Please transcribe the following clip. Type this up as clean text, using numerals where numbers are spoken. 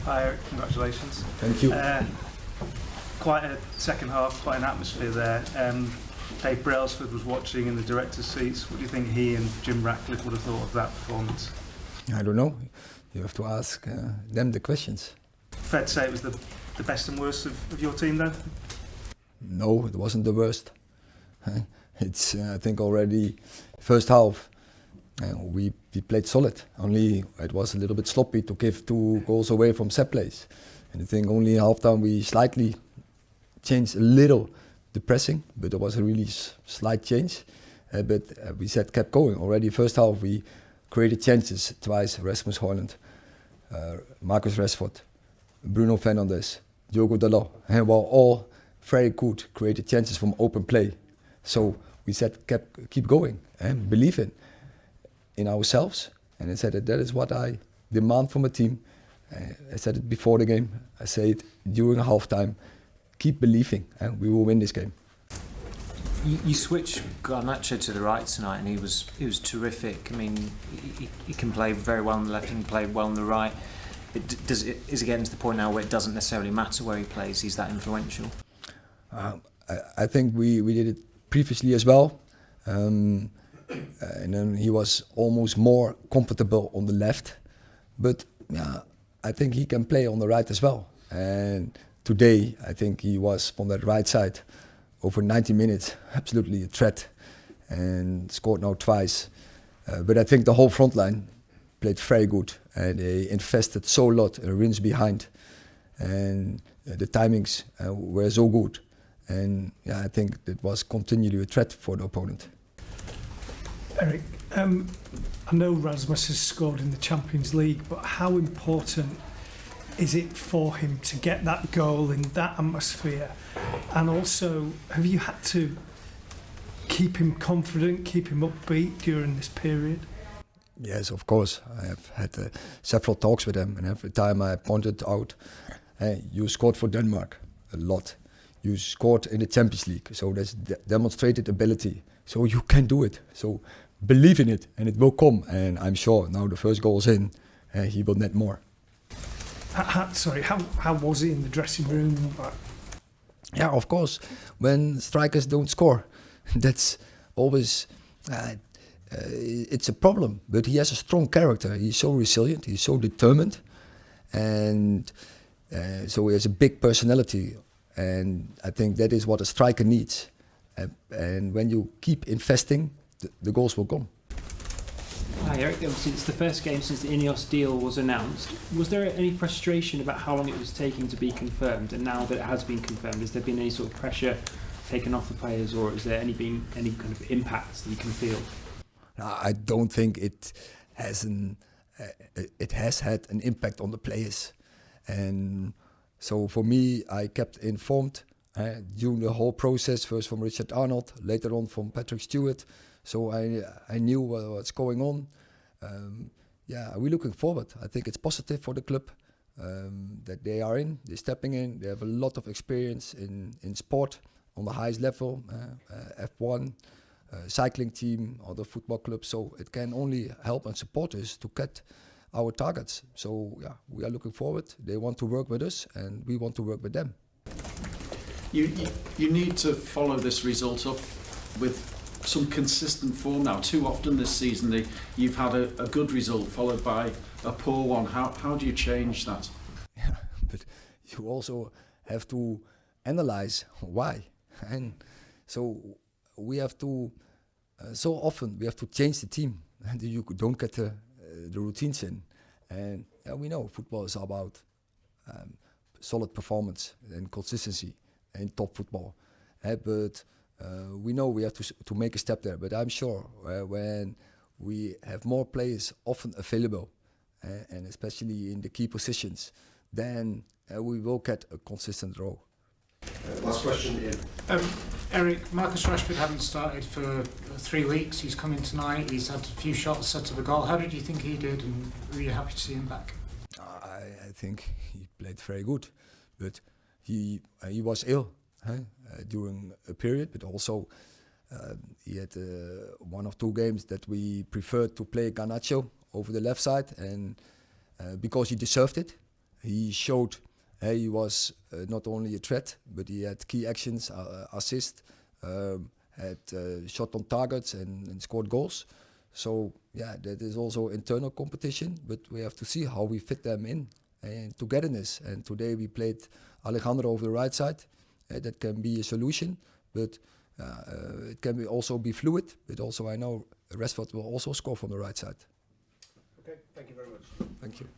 Hi Eric, congratulations. Thank you. Quite a second half, quite an atmosphere there. Dave Brailsford was watching in the director's seats. What do you think he and Jim Ratcliffe would have thought of that performance? I don't know. You have to ask them the questions. Fair to say it was the best and worst of your team then? No, it wasn't the worst. It's I think already first half we played solid. Only it was a little bit sloppy to give 2 goals away from set plays. And I think only in halftime we slightly changed a little the pressing, but there was a really slight change. But we kept going. Already first half we created chances twice. Rasmus Højlund, Marcus Rashford, Bruno Fernandes, Diogo Dalot, and were all very good, created chances from open play. So we keep going and believe in ourselves. And I said that is what I demand from a team. I said it before the game. I say it during halftime. Keep believing, and we will win this game. You switched Garnacho to the right tonight, and he was terrific. I mean, he can play very well on the left and play well on the right. Is it getting to the point now where it doesn't necessarily matter where he plays? He's that influential. I think we did it previously as well, and then he was almost more comfortable on the left. But yeah, I think he can play on the right as well. And today, I think he was on that right side over 90 minutes, absolutely a threat, and scored now twice. But I think the whole front line played very good, and they invested so lot in runs behind, and the timings were so good. And yeah, I think it was continually a threat for the opponent. Eric, I know Rasmus has scored in the Champions League, but how important is it for him to get that goal in that atmosphere? And also, have you had to keep him confident, keep him upbeat during this period? Yes, of course. I have had several talks with him, and every time I pointed out, hey, you scored for Denmark a lot. You scored in the Champions League, so that's demonstrated ability. So you can do it. So believe in it, and it will come. And I'm sure now the first goal's in, he will net more. How was it in the dressing room? Yeah, of course. When strikers don't score, that's always it's a problem. But he has a strong character. He's so resilient. He's so determined, and so he has a big personality. And I think that is what a striker needs. And when you keep investing, the goals will come. Hi Eric, obviously it's the first game since the Ineos deal was announced. Was there any frustration about how long it was taking to be confirmed? And now that it has been confirmed, has there been any sort of pressure taken off the players, or is there been any kind of impacts that you can feel? I don't think it has had an impact on the players. And so for me, I kept informed during the whole process, first from Richard Arnold, later on from Patrick Stewart. So I knew what's going on. We're looking forward. I think it's positive for the club that they're stepping in. They have a lot of experience in sport on the highest level, F1, cycling team, other football clubs. So it can only help and support us to get our targets. So yeah, we are looking forward. They want to work with us, and we want to work with them. You need to follow this result up with some consistent form now. Too often this season you've had a good result followed by a poor one. How do you change that? Yeah, but you also have to analyze why. And so we have to, so often we have to change the team, and you don't get the routines in. And we know football is about solid performance and consistency in top football. But we know we have to make a step there. But I'm sure when we have more players often available, and especially in the key positions, then we will get a consistent role. Last question, Ian. Eric, Marcus Rashford hadn't started for 3 weeks. He's come in tonight. He's had a few shots set to the goal. How did you think he did, and were you happy to see him back? I think he played very good, but he was ill during a period. But also he had 1 or 2 games that we preferred to play Garnacho over the left side, and because he deserved it. he showed he was not only a threat, but he had key actions, assist, had shot on targets and scored goals. So yeah, that is also internal competition, but we have to see how we fit them in and togetherness. And today we played Alejandro over the right side. That can be a solution, but it can also be fluid. But also I know Rashford will also score from the right side. Okay, thank you very much. Thank you.